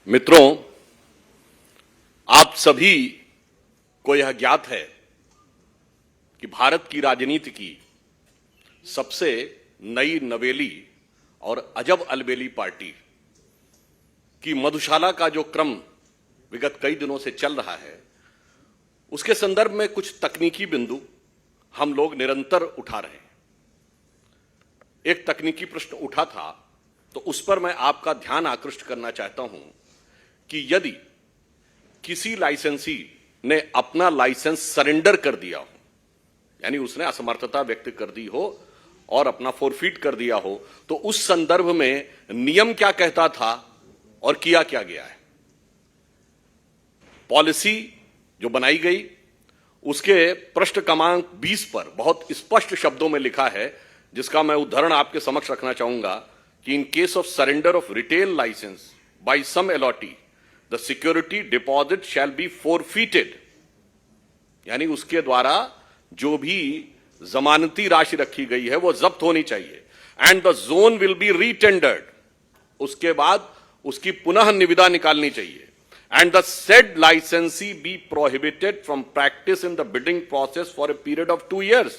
मित्रों, आप सभी को यह ज्ञात है कि भारत की राजनीति की सबसे नई नवेली और अजब अलबेली पार्टी की मधुशाला का जो क्रम विगत कई दिनों से चल रहा है, उसके संदर्भ में कुछ तकनीकी बिंदु हम लोग निरंतर उठा रहे हैं। एक तकनीकी प्रश्न उठा था, तो उस पर मैं आपका ध्यान आकृष्ट करना चाहता हूं कि यदि किसी लाइसेंसी ने अपना लाइसेंस सरेंडर कर दिया हो, यानी उसने असमर्थता व्यक्त कर दी हो और अपना फोरफिट कर दिया हो, तो उस संदर्भ में नियम क्या कहता था और किया क्या गया है। पॉलिसी जो बनाई गई, उसके पृष्ठ क्रमांक 20 पर बहुत स्पष्ट शब्दों में लिखा है, जिसका मैं उदाहरण आपके समक्ष रखना चाहूंगा कि in case of surrender of retail licence by some allottee the security deposit shall be forfeited, यानी उसके द्वारा जो भी जमानती राशि रखी गई है वो जब्त होनी चाहिए। And the zone will be retendered, उसके बाद उसकी पुनः निविदा निकालनी चाहिए। And the said licensee be prohibited from practice in the bidding process for a period of 2 years,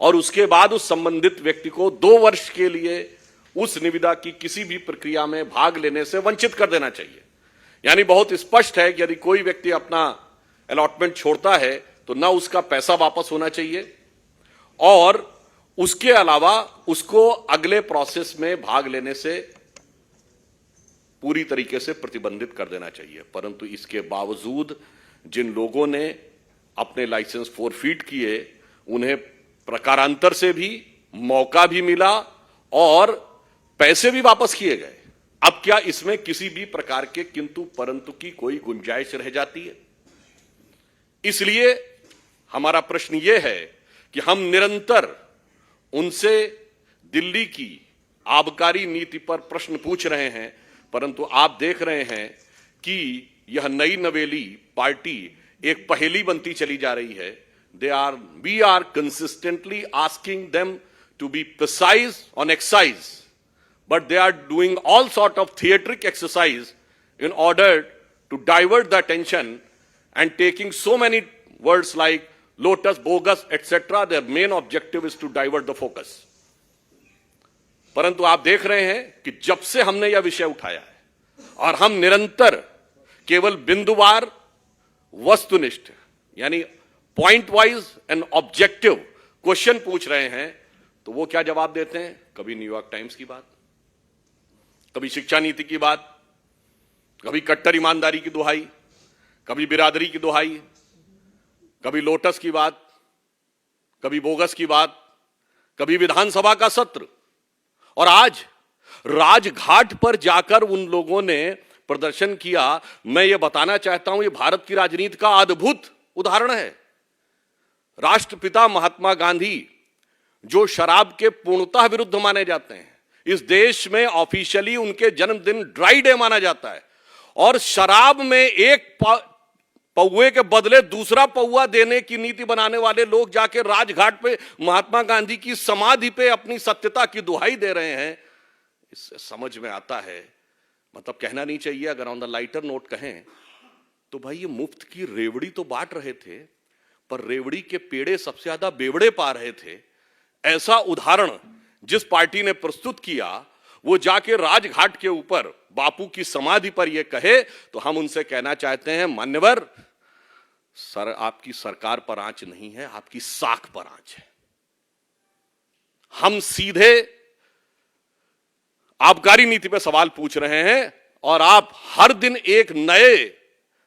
और उसके बाद उस संबंधित व्यक्ति को 2 वर्ष के लिए उस निविदा की किसी भी प्रक्रिया में भाग लेने से वंचित कर देना चाहिए। यानी बहुत स्पष्ट है कि यदि कोई व्यक्ति अपना अलॉटमेंट छोड़ता है तो ना उसका पैसा वापस होना चाहिए और उसके अलावा उसको अगले प्रोसेस में भाग लेने से पूरी तरीके से प्रतिबंधित कर देना चाहिए। परंतु इसके बावजूद जिन लोगों ने अपने लाइसेंस फोरफिट किए, उन्हें प्रकारांतर से भी मौका भी मिला और पैसे भी वापस किए गए। अब क्या इसमें किसी भी प्रकार के किंतु परंतु की कोई गुंजाइश रह जाती है? इसलिए हमारा प्रश्न यह है कि हम निरंतर उनसे दिल्ली की आबकारी नीति पर प्रश्न पूछ रहे हैं, परंतु आप देख रहे हैं कि यह नई नवेली पार्टी एक पहेली बनती चली जा रही है। we are consistently asking them to be precise on excise, but they are doing all sort of theatric exercise in order to divert the attention and taking so many words like lotus, bogus, etc. Their main objective is to divert the focus. परंतु आप देख रहे हैं कि जब से हमने यह विषय उठाया है और हम निरंतर केवल बिंदुवार वस्तुनिष्ठ यानी point wise and objective question पूछ रहे हैं, तो वो क्या जवाब देते हैं? कभी न्यूयॉर्क टाइम्स की बात, कभी शिक्षा नीति की बात, कभी कट्टर ईमानदारी की दुहाई, कभी बिरादरी की दुहाई, कभी लोटस की बात, कभी बोगस की बात, कभी विधानसभा का सत्र, और आज राजघाट पर जाकर उन लोगों ने प्रदर्शन किया। मैं ये बताना चाहता हूं, ये भारत की राजनीति का अद्भुत उदाहरण है। राष्ट्रपिता महात्मा गांधी, जो शराब के पूर्णतः विरुद्ध माने जाते हैं, इस देश में ऑफिशियली उनके जन्मदिन ड्राई डे माना जाता है, और शराब में एक पौवे के बदले दूसरा पौवा देने की नीति बनाने वाले लोग जाके राजघाट पे महात्मा गांधी की समाधि पे अपनी सत्यता की दुहाई दे रहे हैं। इससे समझ में आता है, मतलब कहना नहीं चाहिए, अगर ऑन द लाइटर नोट कहें तो भाई ये मुफ्त की रेवड़ी तो बांट रहे थे, पर रेवड़ी के पेड़े सबसे ज्यादा बेवड़े पा रहे थे। ऐसा उदाहरण जिस पार्टी ने प्रस्तुत किया, वो जाके राजघाट के ऊपर बापू की समाधि पर यह कहे, तो हम उनसे कहना चाहते हैं, मान्यवर सर, आपकी सरकार पर आंच नहीं है, आपकी साख पर आंच है। हम सीधे आबकारी नीति पर सवाल पूछ रहे हैं और आप हर दिन एक नए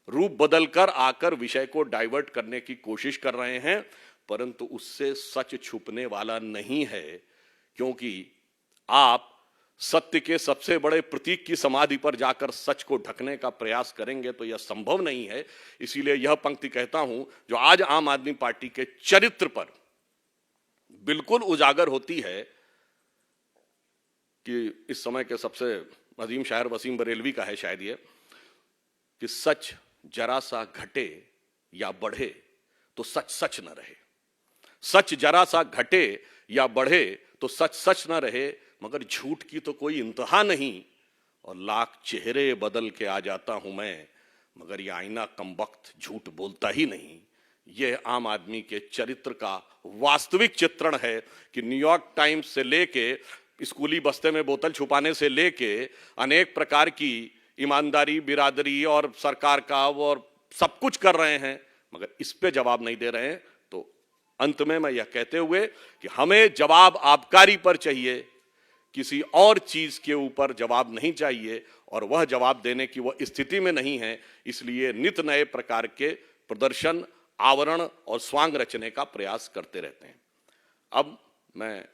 रूप बदलकर आकर विषय को डाइवर्ट करने की कोशिश कर रहे हैं, परंतु उससे सच छुपने वाला नहीं है, क्योंकि आप सत्य के सबसे बड़े प्रतीक की समाधि पर जाकर सच को ढकने का प्रयास करेंगे तो यह संभव नहीं है। इसीलिए यह पंक्ति कहता हूं जो आज आम आदमी पार्टी के चरित्र पर बिल्कुल उजागर होती है कि इस समय के सबसे अजीम शायर वसीम बरेलवी का है शायद ये, कि सच जरा सा घटे या बढ़े तो सच सच न रहे, सच जरा सा घटे या बढ़े तो सच सच न रहे, मगर झूठ की तो कोई इंतहा नहीं, और लाख चेहरे बदल के आ जाता हूं मैं, मगर ये आईना कमबख्त झूठ बोलता ही नहीं। यह आम आदमी के चरित्र का वास्तविक चित्रण है कि न्यूयॉर्क टाइम्स से लेके स्कूली बस्ते में बोतल छुपाने से लेके अनेक प्रकार की ईमानदारी, बिरादरी और सरकार का और सब कुछ कर रहे हैं, मगर इस पे जवाब नहीं दे रहे हैं। तो अंत में मैं यह कहते हुए कि हमें जवाब आबकारी पर चाहिए, किसी और चीज के ऊपर जवाब नहीं चाहिए, और वह जवाब देने की वह स्थिति में नहीं है, इसलिए नित नए प्रकार के प्रदर्शन, आवरण और स्वांग रचने का प्रयास करते रहते हैं। अब मैं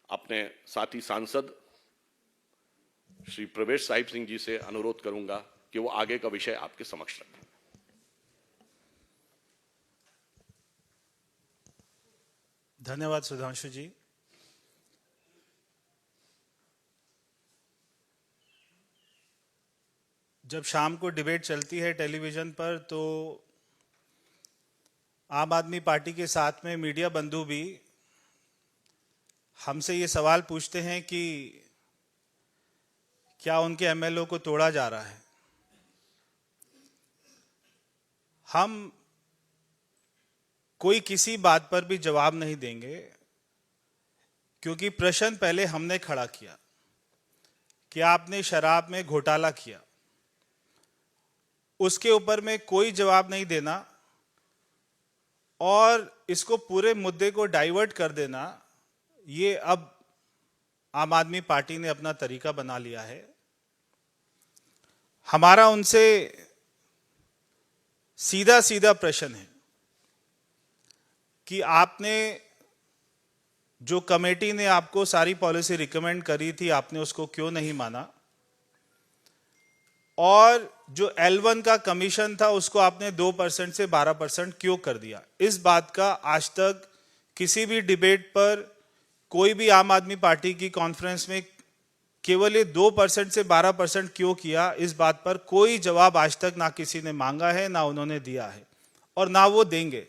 अपने साथी सांसद श्री प्रवेश साहिब सिंह जी से अनुरोध करूंगा कि वो आगे का विषय आपके समक्ष रखें। धन्यवाद सुधांशु जी। जब शाम को डिबेट चलती है टेलीविजन पर, तो आम आदमी पार्टी के साथ में मीडिया बंधु भी हमसे ये सवाल पूछते हैं कि क्या उनके एमएलए को तोड़ा जा रहा है। हम कोई किसी बात पर भी जवाब नहीं देंगे, क्योंकि प्रश्न पहले हमने खड़ा किया कि आपने शराब में घोटाला किया, उसके ऊपर में कोई जवाब नहीं देना और इसको पूरे मुद्दे को डाइवर्ट कर देना, ये अब आम आदमी पार्टी ने अपना तरीका बना लिया है। हमारा उनसे सीधा सीधा प्रश्न है कि आपने जो कमेटी ने आपको सारी पॉलिसी रिकमेंड करी थी, आपने उसको क्यों नहीं माना, और जो L1 का कमीशन था उसको आपने 2% से 12% क्यों कर दिया। इस बात का आज तक किसी भी डिबेट पर, कोई भी आम आदमी पार्टी की कॉन्फ्रेंस में केवल ये 2% से 12% क्यों किया, इस बात पर कोई जवाब आज तक ना किसी ने मांगा है, ना उन्होंने दिया है और ना वो देंगे।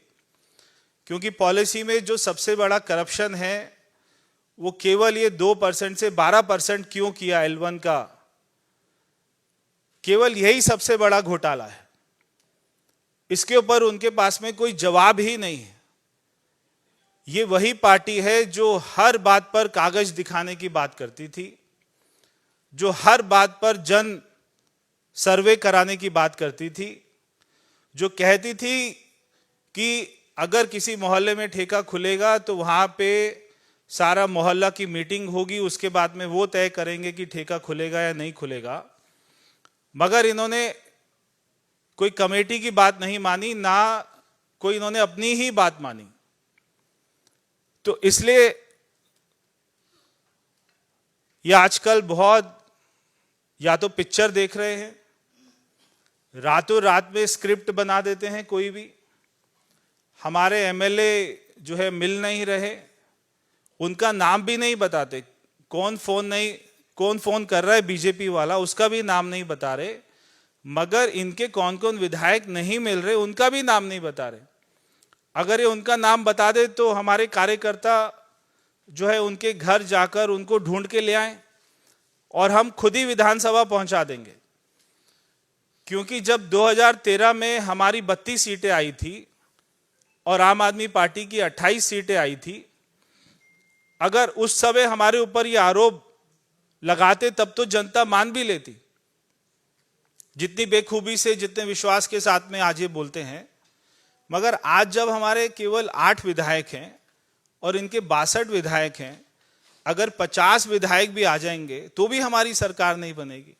क्योंकि पॉलिसी में जो सबसे बड़ा करप्शन है वो केवल ये 2% से 12% क्यों किया L1 का, केवल यही सबसे बड़ा घोटाला है। इसके ऊपर उनके पास में कोई जवाब ही नहीं है। ये वही पार्टी है जो हर बात पर कागज दिखाने की बात करती थी, जो हर बात पर जन सर्वे कराने की बात करती थी, जो कहती थी कि अगर किसी मोहल्ले में ठेका खुलेगा तो वहां पे सारा मोहल्ला की मीटिंग होगी, उसके बाद में वो तय करेंगे कि ठेका खुलेगा या नहीं खुलेगा। मगर इन्होंने कोई कमेटी की बात नहीं मानी, ना कोई इन्होंने अपनी ही बात मानी। तो इसलिए ये आजकल बहुत या तो पिक्चर देख रहे हैं, रातों रात में स्क्रिप्ट बना देते हैं। कोई भी हमारे एमएलए जो है मिल नहीं रहे, उनका नाम भी नहीं बताते, कौन फोन कर रहा है बीजेपी वाला, उसका भी नाम नहीं बता रहे। मगर इनके कौन कौन विधायक नहीं मिल रहे, उनका भी नाम नहीं बता रहे। अगर ये उनका नाम बता दे तो हमारे कार्यकर्ता जो है उनके घर जाकर उनको ढूंढ के ले आए और हम खुद ही विधानसभा पहुंचा देंगे। क्योंकि जब 2013 में हमारी 32 सीटें आई थी और आम आदमी पार्टी की 28 सीटें आई थी, अगर उस समय हमारे ऊपर ये आरोप लगाते तब तो जनता मान भी लेती। जितनी बेखूबी से, जितने विश्वास के साथ में आज ये बोलते हैं। मगर आज जब हमारे केवल 8 विधायक हैं और इनके 62 विधायक हैं, अगर 50 विधायक भी आ जाएंगे तो भी हमारी सरकार नहीं बनेगी।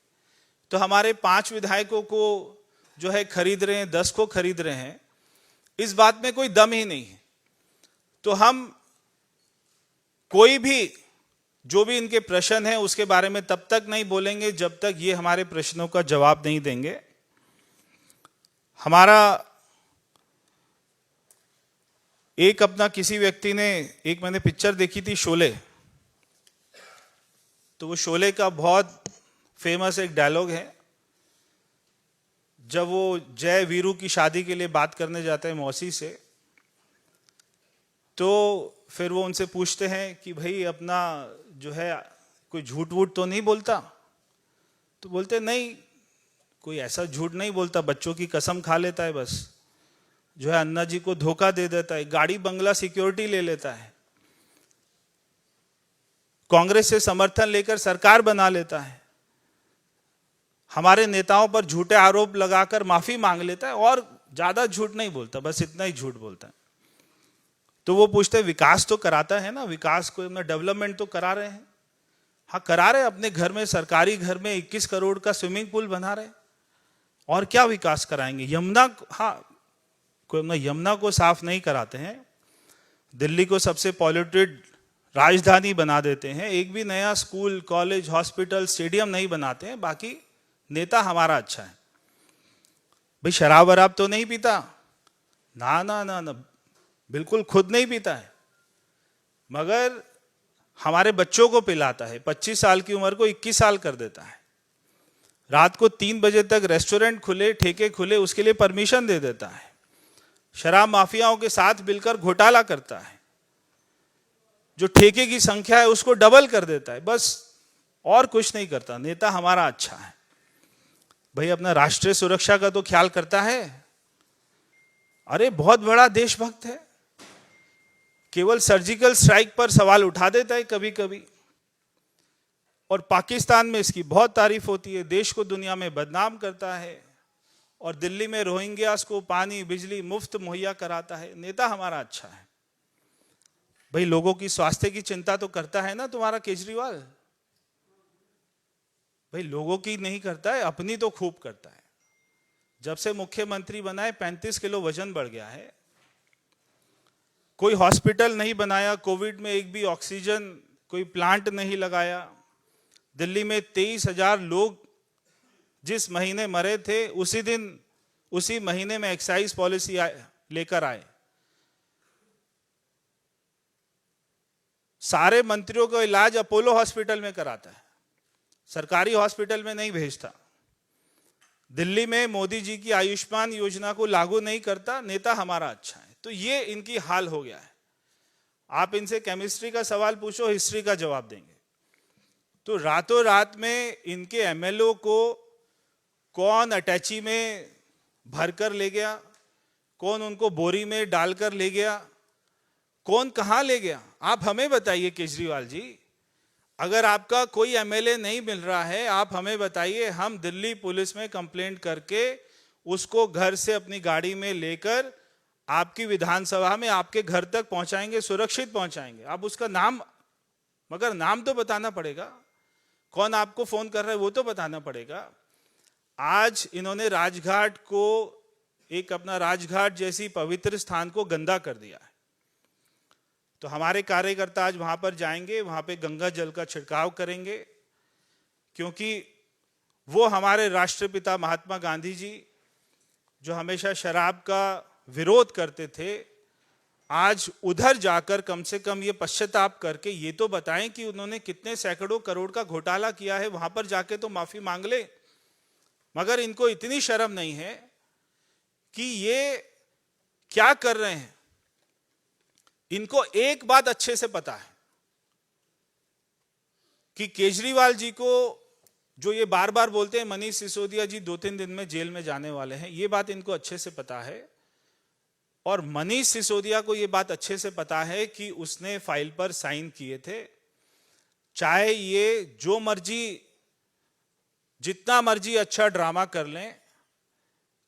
तो हमारे 5 विधायकों को जो है खरीद रहे हैं, 10 को खरीद रहे हैं, इस बात में कोई दम ही नहीं है। तो हम कोई भी जो भी इनके प्रश्न है उसके बारे में तब तक नहीं बोलेंगे जब तक ये हमारे प्रश्नों का जवाब नहीं देंगे। हमारा एक अपना किसी व्यक्ति ने, एक मैंने पिक्चर देखी थी शोले, तो वो शोले का बहुत फेमस एक डायलॉग है, जब वो जय वीरू की शादी के लिए बात करने जाते हैं मौसी से, तो फिर वो उनसे पूछते हैं कि भाई अपना जो है कोई झूठ वूठ तो नहीं बोलता। तो बोलते नहीं, कोई ऐसा झूठ नहीं बोलता, बच्चों की कसम खा लेता है, बस जो है अन्ना जी को धोखा दे देता है, गाड़ी बंगला सिक्योरिटी ले लेता है, कांग्रेस से समर्थन लेकर सरकार बना लेता है, हमारे नेताओं पर झूठे आरोप लगाकर माफी मांग लेता है और ज्यादा झूठ नहीं बोलता, बस इतना ही झूठ बोलता है। तो वो पूछते हैं विकास तो कराता है ना, विकास को डेवलपमेंट तो करा रहे हैं। हाँ करा रहे, अपने घर में, सरकारी घर में 21 करोड़ का स्विमिंग पूल बना रहे, और क्या विकास कराएंगे? यमुना, हाँ कोई अपना यमुना को साफ नहीं कराते हैं, दिल्ली को सबसे पॉल्यूटेड राजधानी बना देते हैं, एक भी नया स्कूल, कॉलेज, हॉस्पिटल, स्टेडियम नहीं बनाते हैं, बाकी नेता हमारा अच्छा है। भाई शराब वराब तो नहीं पीता, ना ना ना ना, बिल्कुल खुद नहीं पीता है, मगर हमारे बच्चों को पिलाता है, 25 साल की उम्र को 21 साल कर देता है, रात को 3 बजे तक रेस्टोरेंट खुले, ठेके खुले, उसके लिए परमिशन दे देता है, शराब माफियाओं के साथ मिलकर घोटाला करता है, जो ठेके की संख्या है उसको डबल कर देता है, बस और कुछ नहीं करता। नेता हमारा अच्छा है। भाई अपना राष्ट्रीय सुरक्षा का तो ख्याल करता है, अरे बहुत बड़ा देशभक्त है, केवल सर्जिकल स्ट्राइक पर सवाल उठा देता है कभी कभी, और पाकिस्तान में इसकी बहुत तारीफ होती है, देश को दुनिया में बदनाम करता है, और दिल्ली में रोहिंग्यास को पानी बिजली मुफ्त मुहैया कराता है। नेता हमारा अच्छा है। भाई लोगों की स्वास्थ्य की चिंता तो करता है ना तुम्हारा केजरीवाल? भाई लोगों की नहीं करता है, अपनी तो खूब करता है। जब से मुख्यमंत्री बना है 35 किलो वजन बढ़ गया है। कोई हॉस्पिटल नहीं बनाया, कोविड में एक भी ऑक्सीजन कोई प्लांट नहीं लगाया। दिल्ली में 23,000 लोग जिस महीने मरे थे, उसी दिन उसी महीने में एक्साइज पॉलिसी लेकर आए। सारे मंत्रियों का इलाज अपोलो हॉस्पिटल में कराता है, सरकारी हॉस्पिटल में नहीं भेजता। दिल्ली में मोदी जी की आयुष्मान योजना को लागू नहीं करता। नेता हमारा अच्छा है। तो ये इनकी हाल हो गया है। आप इनसे केमिस्ट्री का सवाल पूछो, हिस्ट्री का जवाब देंगे। तो रातों रात में इनके एमएलओ को कौन अटैची में भरकर ले गया, कौन उनको बोरी में डालकर ले गया, कौन कहां ले गया, आप हमें बताइए केजरीवाल जी। अगर आपका कोई एमएलए नहीं मिल रहा है, आप हमें बताइए, हम दिल्ली पुलिस में कंप्लेंट करके उसको घर से अपनी गाड़ी में लेकर आपकी विधानसभा में आपके घर तक पहुंचाएंगे, सुरक्षित पहुंचाएंगे। आप उसका नाम, मगर नाम तो बताना पड़ेगा, कौन आपको फोन कर रहा है वो तो बताना पड़ेगा। आज इन्होंने राजघाट को, एक अपना राजघाट जैसी पवित्र स्थान को गंदा कर दिया है। तो हमारे कार्यकर्ता आज वहां पर जाएंगे, वहां पे गंगा जल का छिड़काव करेंगे, क्योंकि वो हमारे राष्ट्रपिता महात्मा गांधी जी जो हमेशा शराब का विरोध करते थे, आज उधर जाकर कम से कम ये पश्चाताप करके ये तो बताएं कि उन्होंने कितने सैकड़ों करोड़ का घोटाला किया है। वहां पर जाके तो माफी मांग ले। मगर इनको इतनी शर्म नहीं है कि ये क्या कर रहे हैं। इनको एक बात अच्छे से पता है कि केजरीवाल जी को, जो ये बार बार बोलते हैं मनीष सिसोदिया जी 2-3 दिन में जेल में जाने वाले हैं, ये बात इनको अच्छे से पता है। और मनीष सिसोदिया को ये बात अच्छे से पता है कि उसने फाइल पर साइन किए थे। चाहे ये जो मर्जी, जितना मर्जी अच्छा ड्रामा कर लें,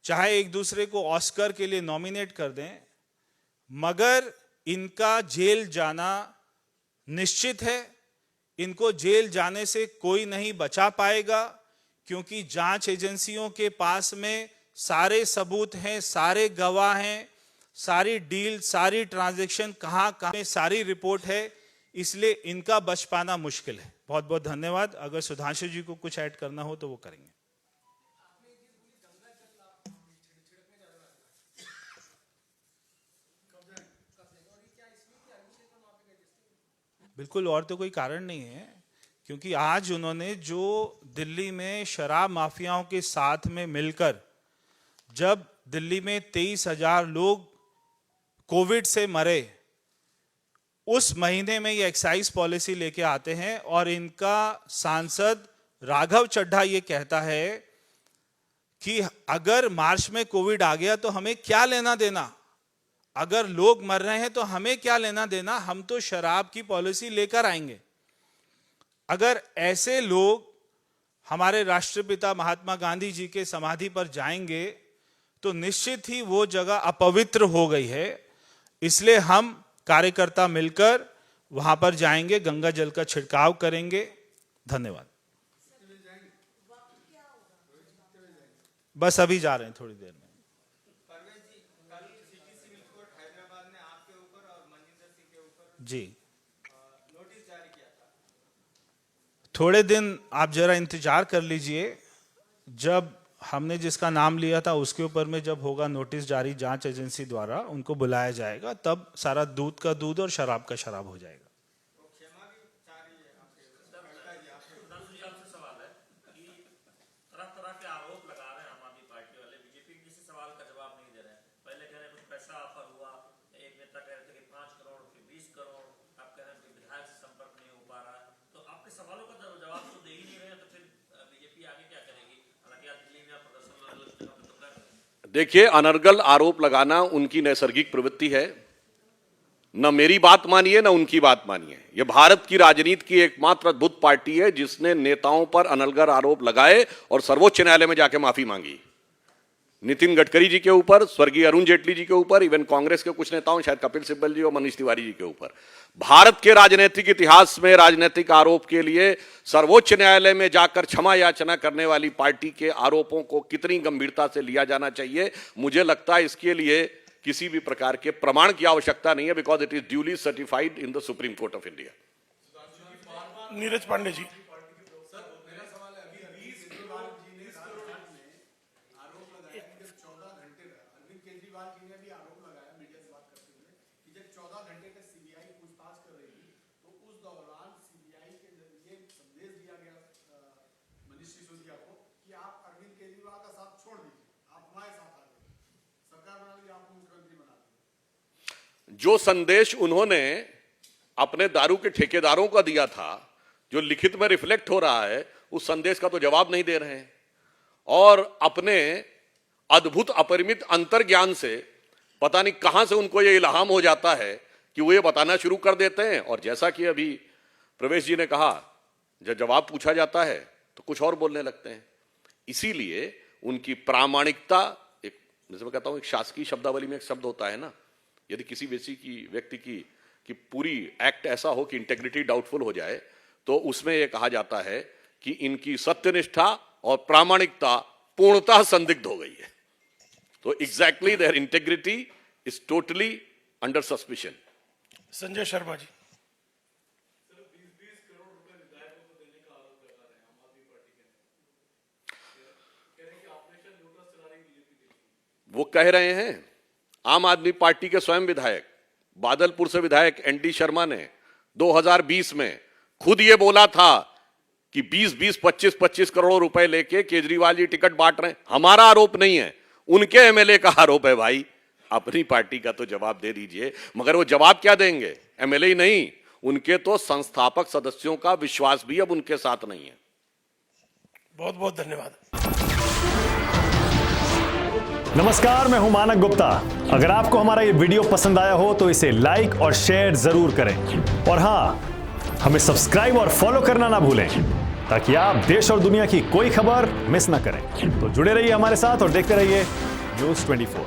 चाहे एक दूसरे को ऑस्कर के लिए नॉमिनेट कर दें, मगर इनका जेल जाना निश्चित है। इनको जेल जाने से कोई नहीं बचा पाएगा, क्योंकि जांच एजेंसियों के पास में सारे सबूत हैं, सारे गवाह हैं, सारी डील, सारी ट्रांजैक्शन कहां कहां सारी रिपोर्ट है। इसलिए इनका बच पाना मुश्किल है। बहुत बहुत धन्यवाद। अगर सुधांशु जी को कुछ ऐड करना हो तो वो करेंगे। बिल्कुल, और तो कोई कारण नहीं है, क्योंकि आज उन्होंने जो दिल्ली में शराब माफियाओं के साथ में मिलकर, जब दिल्ली में 23,000 लोग कोविड से मरे, उस महीने में ये एक्साइज पॉलिसी लेके आते हैं और इनका सांसद राघव चड्ढा ये कहता है कि अगर मार्च में कोविड आ गया तो हमें क्या लेना देना, अगर लोग मर रहे हैं तो हमें क्या लेना देना, हम तो शराब की पॉलिसी लेकर आएंगे। अगर ऐसे लोग हमारे राष्ट्रपिता महात्मा गांधी जी के समाधि पर जाएंगे तो निश्चित ही वो जगह अपवित्र हो गई है। इसलिए हम कार्यकर्ता मिलकर वहां पर जाएंगे, गंगा जल का छिड़काव करेंगे। धन्यवाद। बस अभी जा रहे हैं, थोड़ी देर में। जी, थोड़े दिन आप जरा इंतजार कर लीजिए। जब हमने जिसका नाम लिया था उसके ऊपर में जब होगा नोटिस जारी जांच एजेंसी द्वारा, उनको बुलाया जाएगा, तब सारा दूध का दूध और शराब का शराब हो जाएगा। देखिए, अनर्गल आरोप लगाना उनकी नैसर्गिक प्रवृत्ति है। न मेरी बात मानिए न उनकी बात मानिए। यह भारत की राजनीति की एकमात्र अद्भुत पार्टी है जिसने नेताओं पर अनर्गल आरोप लगाए और सर्वोच्च न्यायालय में जाके माफी मांगी। नितिन गडकरी जी के ऊपर, स्वर्गीय अरुण जेटली जी के ऊपर, इवन कांग्रेस के कुछ नेताओं, शायद कपिल सिब्बल जी और मनीष तिवारी जी के ऊपर। भारत के राजनीतिक इतिहास में राजनीतिक आरोप के लिए सर्वोच्च न्यायालय में जाकर क्षमा याचना करने वाली पार्टी के आरोपों को कितनी गंभीरता से लिया जाना चाहिए, मुझे लगता है इसके लिए किसी भी प्रकार के प्रमाण की आवश्यकता नहीं है, because it is duly certified in the supreme court of India. Neeraj Pandey ji. जो संदेश उन्होंने अपने दारू के ठेकेदारों को दिया था, जो लिखित में रिफ्लेक्ट हो रहा है, उस संदेश का तो जवाब नहीं दे रहे हैं। और अपने अद्भुत अपरिमित अंतर्ज्ञान से पता नहीं कहां से उनको यह इल्हाम हो जाता है कि वो ये बताना शुरू कर देते हैं। और जैसा कि अभी प्रवेश जी ने कहा, जब जवाब पूछा जाता है तो कुछ और बोलने लगते हैं। इसीलिए उनकी प्रामाणिकता, एक जैसे मैं कहता हूं, एक शासकीय शब्दावली में एक शब्द होता है ना, यदि किसी व्यक्ति की पूरी एक्ट ऐसा हो कि इंटेग्रिटी डाउटफुल हो जाए, तो उसमें यह कहा जाता है कि इनकी सत्यनिष्ठा और प्रामाणिकता पूर्णतः संदिग्ध हो गई है। तो exactly their integrity is totally under suspicion. Sanjay Sharma ji. वो कह रहे हैं, आम आदमी पार्टी के स्वयं विधायक, बादलपुर से विधायक एनडी शर्मा ने 2020 में खुद ये बोला था कि 20-20, 25-25 करोड़ रुपए लेके केजरीवाल जी टिकट बांट रहे हैं। हमारा आरोप नहीं है, उनके एमएलए का आरोप है। भाई, अपनी पार्टी का तो जवाब दे दीजिए। मगर वो जवाब क्या देंगे? एमएलए ही नहीं, उनके तो संस्थापक सदस्यों का विश्वास भी अब उनके साथ नहीं है। बहुत बहुत धन्यवाद। नमस्कार, मैं हूं मानक गुप्ता। अगर आपको हमारा ये वीडियो पसंद आया हो तो इसे लाइक और शेयर जरूर करें। और हां, हमें सब्सक्राइब और फॉलो करना ना भूलें, ताकि आप देश और दुनिया की कोई खबर मिस ना करें। तो जुड़े रहिए हमारे साथ और देखते रहिए News 24।